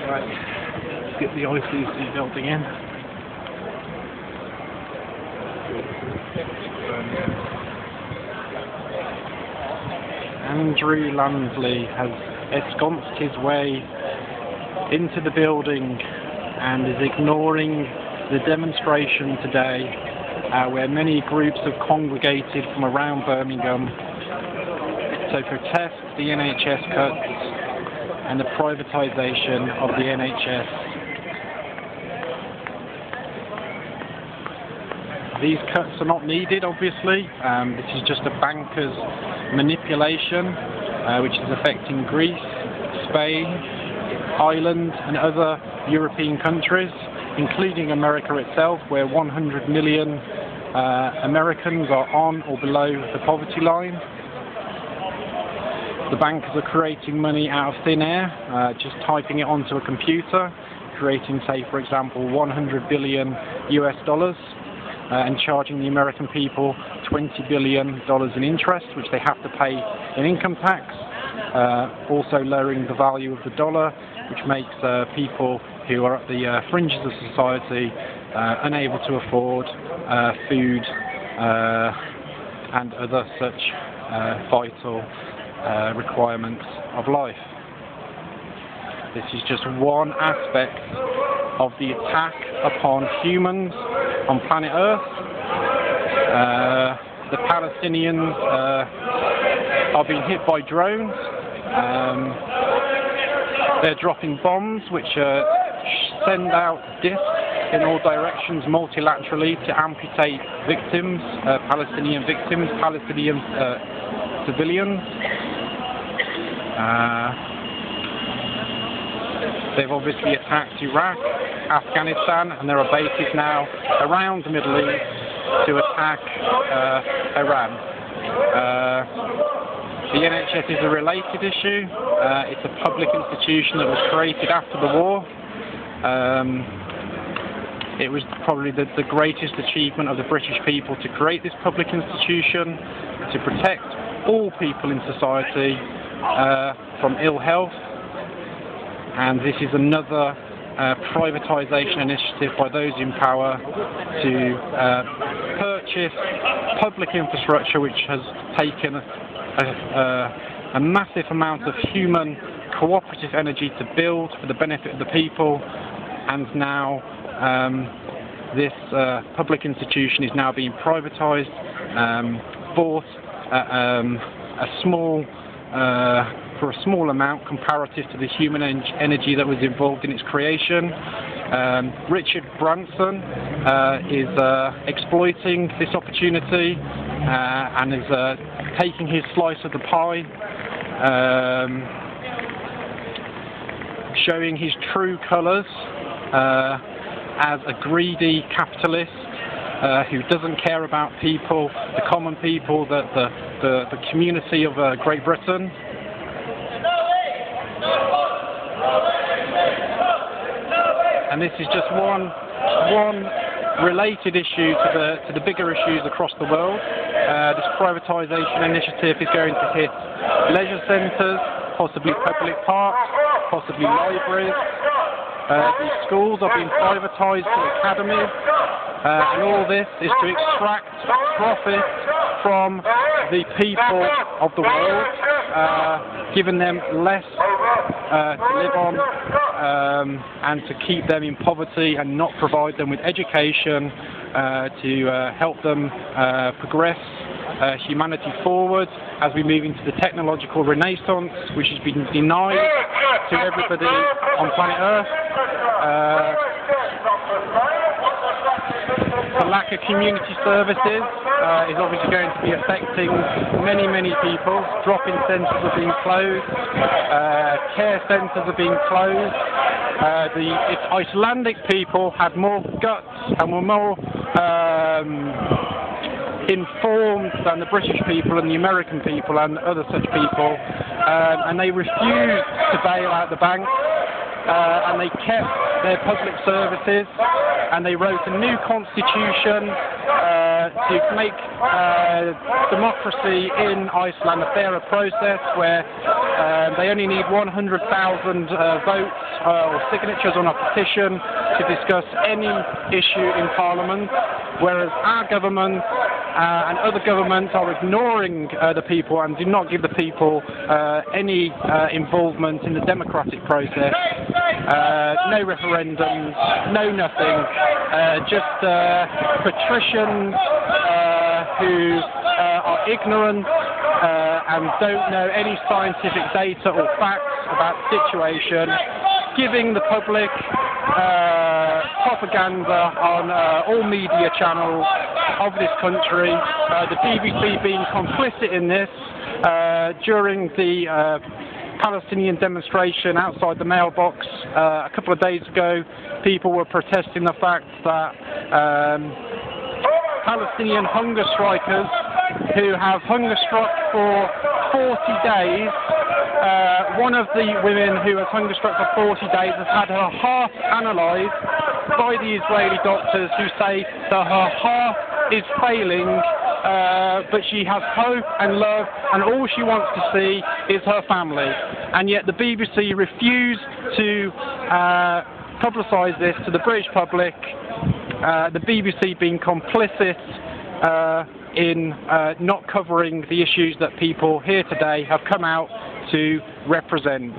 Right, let's get the ICC building in. Andrew Lansley has ensconced his way into the building and is ignoring the demonstration today where many groups have congregated from around Birmingham to protest the NHS cuts and the privatisation of the NHS. These cuts are not needed, obviously. This is just a banker's manipulation, which is affecting Greece, Spain, Ireland and other European countries, including America itself, where 100 million Americans are on or below the poverty line. The bankers are creating money out of thin air, just typing it onto a computer, creating, say, for example, $100 billion US, and charging the American people $20 billion in interest, which they have to pay in income tax, also lowering the value of the dollar, which makes people who are at the fringes of society unable to afford food and other such vital requirements of life. This is just one aspect of the attack upon humans on planet Earth. The Palestinians are being hit by drones. They're dropping bombs which send out discs in all directions multilaterally to amputate victims, Palestinian victims, Palestinian civilians. They've obviously attacked Iraq, Afghanistan, and there are bases now around the Middle East to attack Iran. The NHS is a related issue. It's a public institution that was created after the war. It was probably the greatest achievement of the British people to create this public institution to protect all people in society from ill health. And this is another privatisation initiative by those in power to purchase public infrastructure which has taken a massive amount of human cooperative energy to build for the benefit of the people, and now this public institution is now being privatised, bought for a small amount comparative to the human energy that was involved in its creation. Richard Branson is exploiting this opportunity and is taking his slice of the pie, showing his true colours as a greedy capitalist who doesn't care about people, the common people, the community of Great Britain. And this is just one related issue to the bigger issues across the world. This privatisation initiative is going to hit leisure centres, possibly public parks, possibly libraries. These schools are being privatised to academies, and all this is to extract profit from the people of the world, giving them less to live on, and to keep them in poverty and not provide them with education to help them progress humanity forward as we move into the technological renaissance, which has been denied to everybody on planet Earth. The lack of community services is obviously going to be affecting many people. Drop-in centres are being closed, care centres are being closed. The Icelandic people had more guts and were more informed than the British people and the American people and other such people, and they refused to bail out the banks, and they kept their public services, and they wrote a new constitution to make democracy in Iceland a fairer process, where they only need 100,000 votes or signatures on a petition to discuss any issue in Parliament, whereas our government and other governments are ignoring the people and do not give the people any involvement in the democratic process. No referendums, no nothing, just patricians who are ignorant and don't know any scientific data or facts about the situation, giving the public propaganda on all media channels of this country, the BBC being complicit in this. During the Palestinian demonstration outside the mailbox a couple of days ago, people were protesting the fact that Palestinian hunger strikers who have hunger struck for 40 days, one of the women who has hunger struck for 40 days has had her heart analysed by the Israeli doctors, who say that her heart is failing, but she has hope and love, and all she wants to see is her family. And yet the BBC refuse to publicise this to the British public, the BBC being complicit in not covering the issues that people here today have come out to represent.